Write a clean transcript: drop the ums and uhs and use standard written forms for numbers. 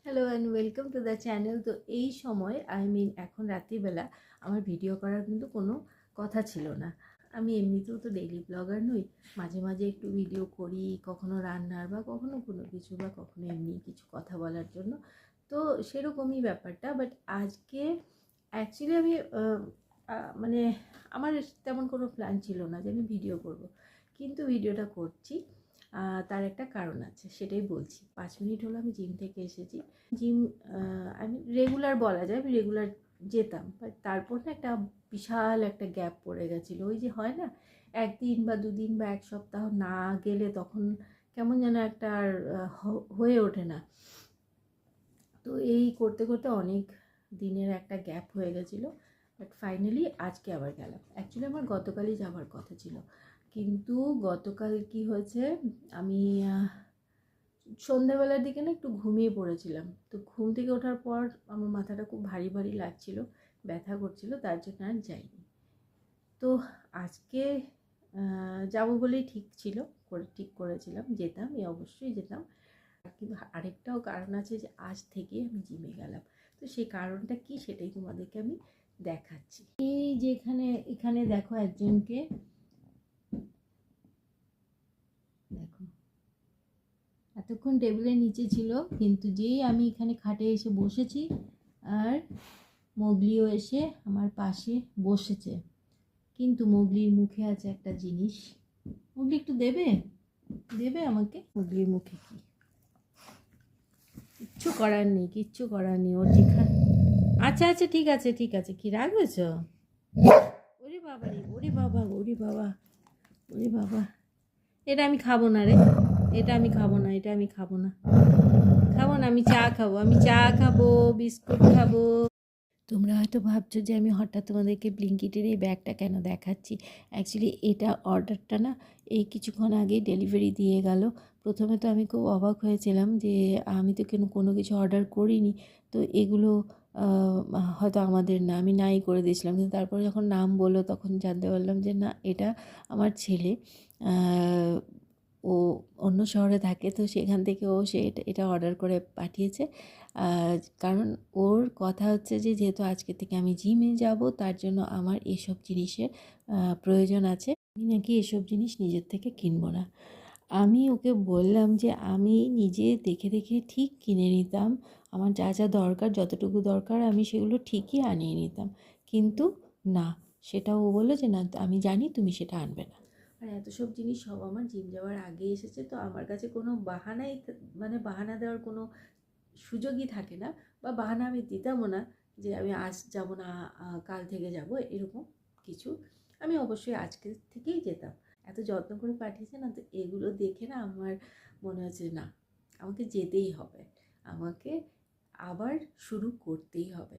Hello and welcome to the channel. তো এই সময় এখন রাত্রিবেলা আমার ভিডিও করার কিন্তু কোনো কথা ছিল না। আমি এমনিতেও তো ডেইলি ব্লগার নই, মাঝে মাঝে একটু ভিডিও করি, কখনো রান্নার বা কখনো কোনো কিছু বা কখনো এমনি কিছু কথা বলার জন্য। তো সেরকমই ব্যাপারটা। বাট আজকে অ্যাকচুয়ালি আমি মানে আমার তেমন কোনো প্ল্যান ছিল না যে আমি ভিডিও করব, কিন্তু ভিডিওটা করছি। তার একটা কারণ আছে, সেটাই বলছি। 5 মিনিট হলো আমি জিম থেকে এসেছি। জিম আমি রেগুলার বলা যায়, আমি রেগুলার যেতাম, বাট তারপর না একটা বিশাল একটা গ্যাপ পড়ে গেছিলো। ওই যে হয় না, একদিন বা দুদিন বা এক সপ্তাহ না গেলে তখন কেমন যেন একটা আর হয়ে ওঠে না। তো এই করতে করতে অনেক দিনের একটা গ্যাপ হয়ে গেছিলো। বাট ফাইনালি আজকে আবার গেলাম। অ্যাকচুয়ালি আমার গতকালই যাওয়ার কথা ছিল, কিন্তু গতকাল কি হয়েছে, আমি সন্ধ্যাবেলার দিকে না একটু ঘুমিয়ে পড়েছিলাম। তো ঘুম থেকে ওঠার পর আমার মাথাটা খুব ভারী ভারী লাগছিল, ব্যথা করছিল, তার জন্য আর যাইনি। তো আজকে যাবো বলেই ঠিক করেছিলাম, যেতাম, অবশ্যই যেতাম। কিন্তু আরেকটাও কারণ আছে যে আজ থেকে আমি জিমে গেলাম। তো সেই কারণটা কি সেটাই তোমাদেরকে আমি দেখাচ্ছি। এই যে এখানে দেখো একজনকে, দেখো এতক্ষণ টেবিলের নিচে ছিল, কিন্তু যেই আমি এখানে খাটে এসে বসেছি আর মোগলিও এসে আমার পাশে বসেছে, কিন্তু মোগলির মুখে আছে একটা জিনিস। মোগলি একটু দেবে দেবে আমাকে? মোগলির মুখে কি? কিচ্ছু করার নেই ওর যেখানে। আচ্ছা আচ্ছা, ঠিক আছে ঠিক আছে, কি রাগ হয়েছ? ওরে বাবা রে, ওরে বাবা, ওরে বাবা, ওরে বাবা, এটা আমি খাবো না রে, এটা আমি খাবো না, এটা আমি খাবো না, খাবো না। আমি চা খাবো, বিস্কুট খাবো। তোমরা হয়তো ভাবছো যে আমি হঠাৎ তোমাদেরকে ব্লিঙ্কিটের এই ব্যাগটা কেন দেখাচ্ছি। অ্যাকচুয়ালি এটা অর্ডারটা না এই কিছুক্ষণ আগেই ডেলিভারি দিয়ে গেল। প্রথমে তো আমি খুব অবাক হয়েছিলাম যে আমি তো কোনো কিছু অর্ডার করিনি, তো এগুলো হয়তো আমাদের না, আমি নাই করে দিয়েছিলাম। কিন্তু তারপরে যখন নাম বললো তখন জানতে পারলাম যে না, এটা আমার ছেলে। ও অন্য শহরে থাকে, তো সেখান থেকে এটা অর্ডার করে পাঠিয়েছে। কারণ ওর কথা হচ্ছে যে যেহেতু আজকে থেকে আমি জিমে যাব, তার জন্য আমার এসব জিনিসের প্রয়োজন আছে। আমি নাকি এসব জিনিস নিজের থেকে কিনবো না। আমি ওকে বললাম যে আমি নিজে দেখে দেখে ঠিক কিনে নিতাম, আমার যা যা দরকার, যতটুকু দরকার আমি সেগুলো ঠিকই আনিয়ে নিতাম। কিন্তু না, সেটা ও বললো যে না, আমি জানি তুমি সেটা আনবে না। আর এত সব জিনিস সব আমার জিম যাওয়ার আগে এসেছে, তো আমার কাছে কোনো মানে বাহানা দেওয়ার কোনো সুযোগই থাকে না, বা বাহানা আমি দিতামও না যে আমি আজ যাব না, কাল থেকে যাব, এরকম কিছু। আমি অবশ্যই আজকে থেকেই যেতাম। এত যত্ন করে পাঠিয়েছে না, তো এগুলো দেখে না আমার মনে হচ্ছে না, আমাকে যেতেই হবে, আমাকে আবার শুরু করতেই হবে।